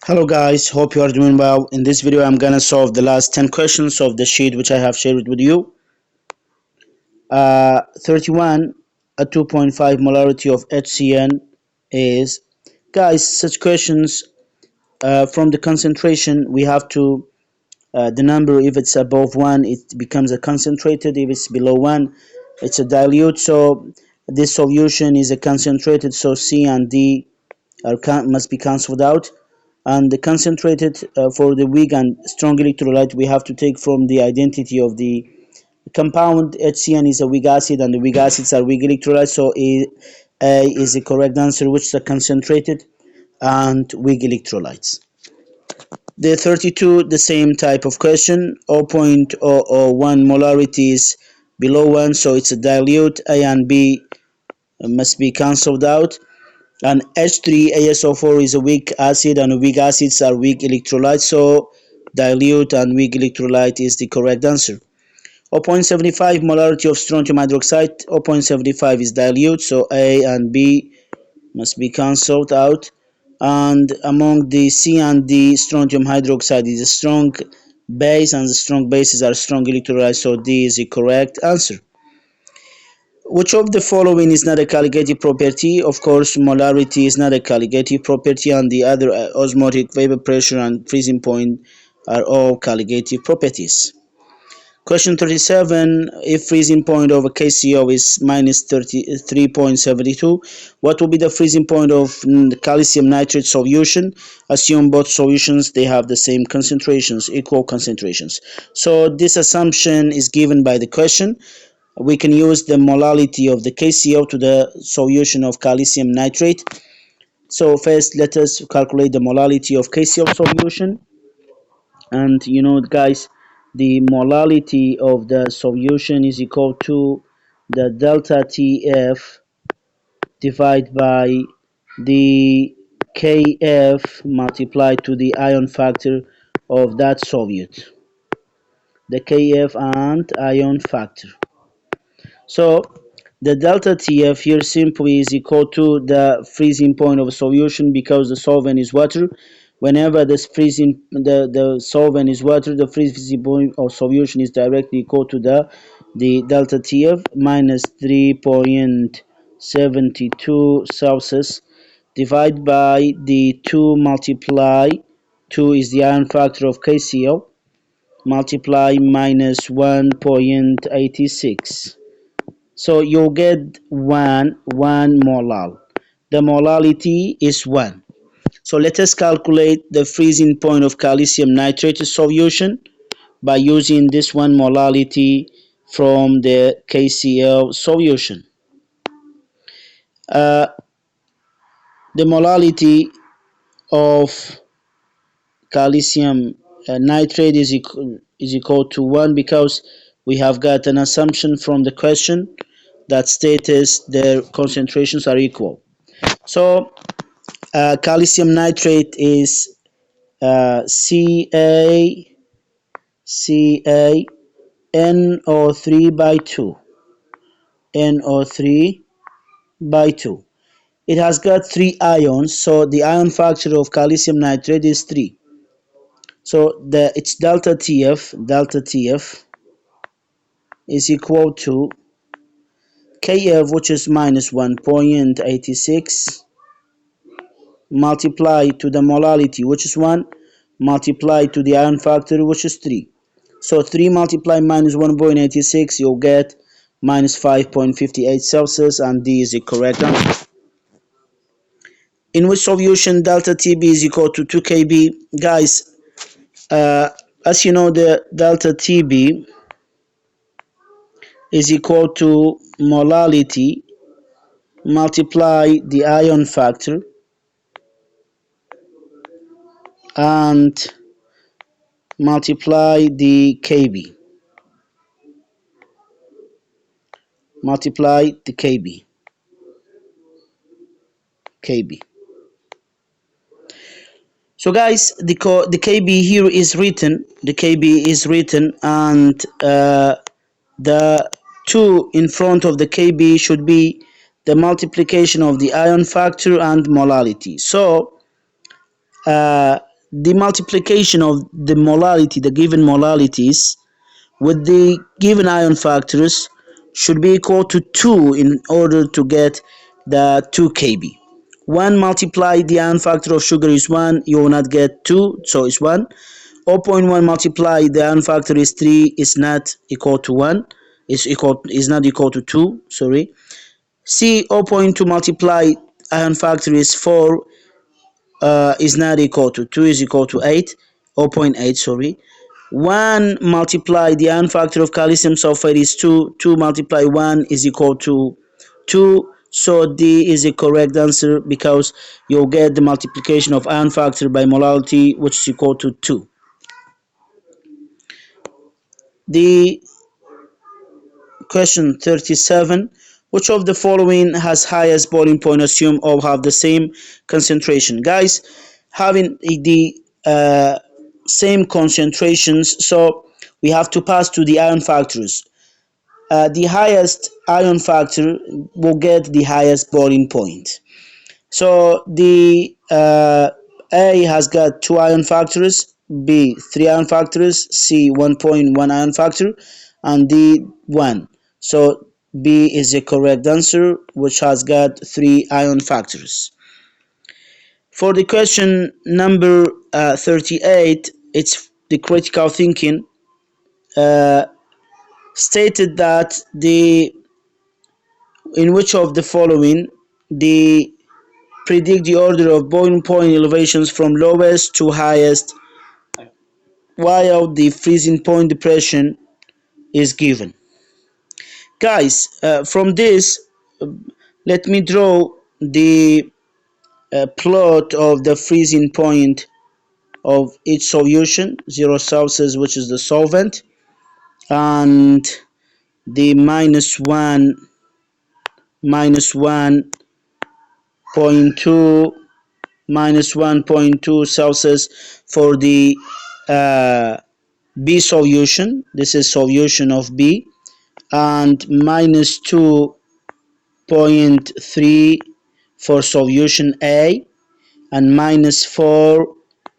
Hello guys, hope you are doing well. In this video I'm gonna solve the last 10 questions of the sheet which I have shared with you. 31, a 2.5 molarity of HCN is, guys, such questions from the concentration we have to, the number, if it's above 1 it becomes a concentrated, if it's below 1 it's a dilute. So this solution is a concentrated, so C and D must be cancelled out, and the concentrated for the weak and strong electrolyte we have to take from the identity of the compound. HCN is a weak acid and the weak acids are weak electrolytes, so A is the correct answer, which is a concentrated and weak electrolytes. The 32, the same type of question. 0.001 molarity is below 1, so it's a dilute. A and B must be cancelled out, and H3ASO4 is a weak acid and weak acids are weak electrolytes, so dilute and weak electrolyte is the correct answer. 0.75 molarity of strontium hydroxide. 0.75 is dilute, so A and B must be cancelled out, and among the C and D, strontium hydroxide is a strong base and the strong bases are strong electrolytes, so D is the correct answer. Which of the following is not a colligative property? Of course, molarity is not a colligative property, and the other osmotic, vapor pressure, and freezing point are all colligative properties. Question 37. If freezing point of a KCO is minus 33.72, what will be the freezing point of calcium nitrate solution? Assume both solutions they have the same concentrations, equal concentrations. So this assumption is given by the question. We can use the molality of the KCO to the solution of calcium nitrate. So first let us calculate the molality of KCO solution, and guys, the molality of the solution is equal to the delta TF divided by the KF multiplied to the ion factor of that solute, the KF and ion factor. So the delta TF here simply is equal to the freezing point of a solution, because the solvent is water. Whenever the solvent is water, the freezing point of solution is directly equal to the delta TF minus 3.72 Celsius divided by the 2 multiply 2 is the ion factor of KCl multiply minus 1.86. So you'll get 1 molar. The molality is 1. So let us calculate the freezing point of calcium nitrate solution by using this 1 molality from the KCl solution. The molality of calcium nitrate is equal to 1, because we have got an assumption from the question that states their concentrations are equal. So calcium nitrate is CaNO3 by 2. NO3 by 2. It has got 3 ions, so the ion factor of calcium nitrate is 3. So its delta TF is equal to Kf, which is minus 1.86, multiplied to the molality, which is 1, multiplied to the ion factor, which is 3. So 3 multiplied minus 1.86, you'll get minus 5.58 Celsius, and D is the correct answer. In which solution delta TB is equal to 2 kb? Guys, as you know, the delta TB is equal to molality multiply the ion factor and multiply the kb. Multiply the kb. So guys, the kb here is written. The kb is written, and the 2 in front of the kb should be the multiplication of the ion factor and molality. So the multiplication of the molality, the given molalities, with the given ion factors should be equal to 2 in order to get the 2 kb. 1 multiply the ion factor of sugar is 1, you will not get 2, so it's 1. 0.1 multiply the ion factor is 3, is not equal to 1, is not equal to 2, sorry. C 0.2 multiply ion factor is 4, is not equal to 2, is equal to 8, 0.8, sorry. 1 multiply the ion factor of calcium sulfate is 2, 2 multiply 1 is equal to 2, so D is the correct answer because you'll get the multiplication of ion factor by molality which is equal to 2. The question 37, which of the following has highest boiling point? Assume all have the same concentration. Guys, having the same concentrations, so we have to pass to the ion factors. The highest ion factor will get the highest boiling point. So the A has got 2 ion factors, B 3 ion factors, C 1.1 ion factor, and D 1. So B is the correct answer, which has got 3 ion factors. For the question number 38, it's the critical thinking. Uh, Stated that the in which of the following the predict the order of boiling point elevations from lowest to highest while the freezing point depression is given. Guys, from this, let me draw the plot of the freezing point of each solution, 0 Celsius, which is the solvent, and the -1.2 -1.2 Celsius for the B solution. This is solution of B, and -2.3 for solution A, and -4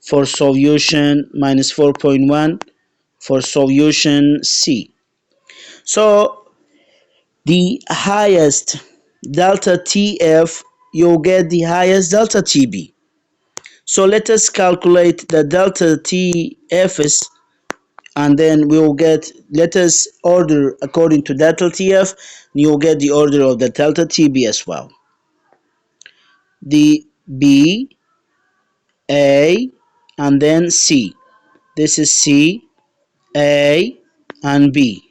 for solution -4.1 for solution C. So the highest delta TF, you'll get the highest delta TB. So let us calculate the delta TFs, and then we'll get, let us order according to delta TF, you'll get the order of the delta TB as well. The B, A, and then C. This is C, A, and B.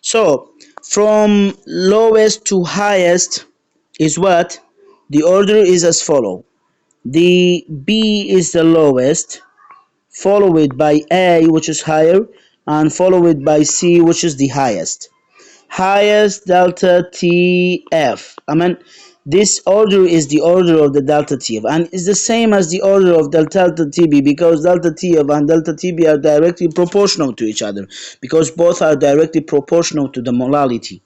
So from lowest to highest is what? The order is as follow. The B is the lowest, followed by A, which is higher, and followed by C, which is the highest. Highest delta TF. I mean, this order is the order of the delta TF, and it's the same as the order of the delta TB because delta TF and delta TB are directly proportional to each other because both are directly proportional to the molality.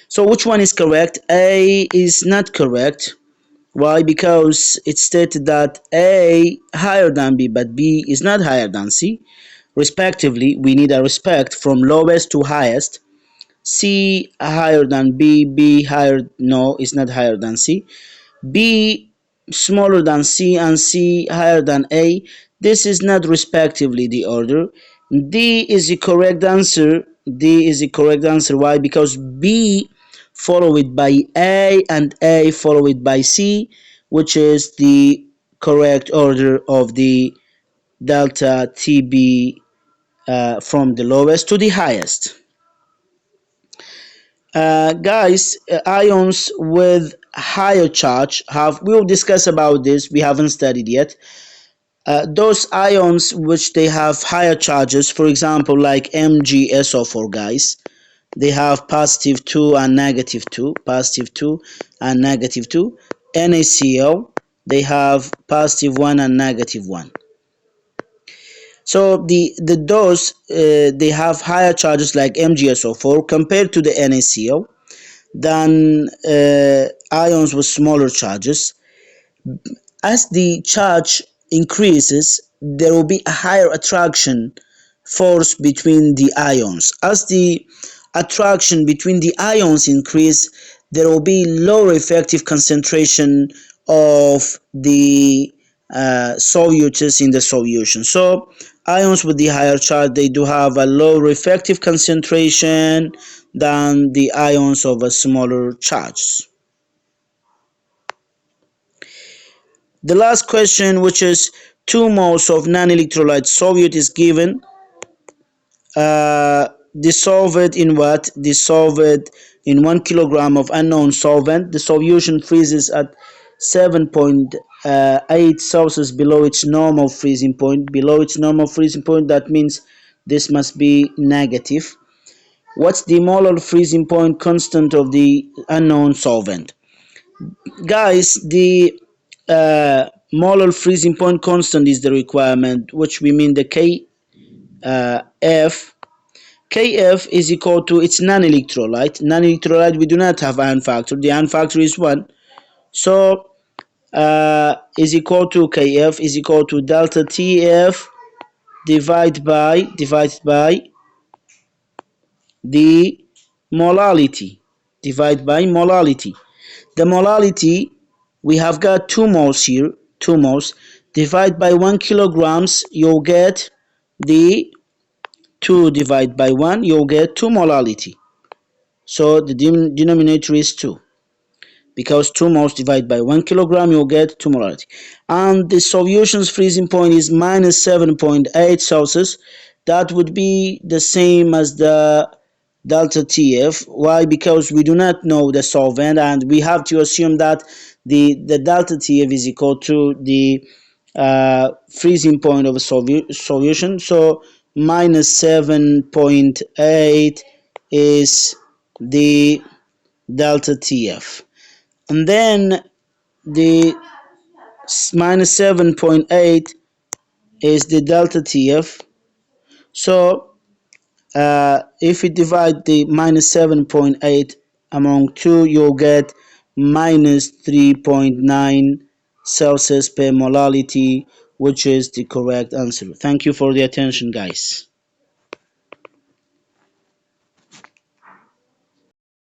So which one is correct? A is not correct. Why? Because it stated that A higher than B, but B is not higher than C. Respectively, we need a respect from lowest to highest. C higher than B, B higher, no, it's not higher than C. B smaller than C, and C higher than A. This is not respectively the order. D is the correct answer. D is the correct answer. Why? Because B followed by A and A followed by C, which is the correct order of the delta TB from the lowest to the highest. Guys, ions with higher charge have, we will discuss about this, we haven't studied yet. Those ions which they have higher charges, for example like MgSO4, guys, they have positive 2 and negative 2, positive 2 and negative 2. NaCl, they have positive 1 and negative 1. So the those they have higher charges like MgSO4 compared to the NaCl than ions with smaller charges. As the charge increases, there will be a higher attraction force between the ions. As the attraction between the ions increase, there will be lower effective concentration of the solutes in the solution. So ions with the higher charge, they do have a lower effective concentration than the ions of a smaller charge. The last question, which is 2 moles of non-electrolyte solute is given. Dissolve it in what? Dissolve it in 1 kilogram of unknown solvent. The solution freezes at 7.8 Celsius below its normal freezing point. Below its normal freezing point, that means this must be negative. What's the molar freezing point constant of the unknown solvent? Guys, the molar freezing point constant is the requirement, which we mean the Kf. Kf is equal to its non-electrolyte. Non-electrolyte, we do not have iron factor. The iron factor is 1. So is equal to Kf is equal to delta Tf divided by the molality. Divided by molality. The molality, we have got 2 moles here. 2 moles. Divide by 1 kilograms, you'll get the 2 divided by 1, you'll get 2 molality. So the denominator is 2. Because 2 moles divided by 1 kilogram, you'll get 2 molality. And the solution's freezing point is minus 7.8 Celsius. That would be the same as the delta TF. Why? Because we do not know the solvent, and we have to assume that the delta TF is equal to the freezing point of a solution. So minus 7.8 is the delta TF. And then the minus 7.8 is the delta TF. So if you divide the minus 7.8 among 2, you'll get minus 3.9 Celsius per molality, which is the correct answer. Thank you for the attention, guys.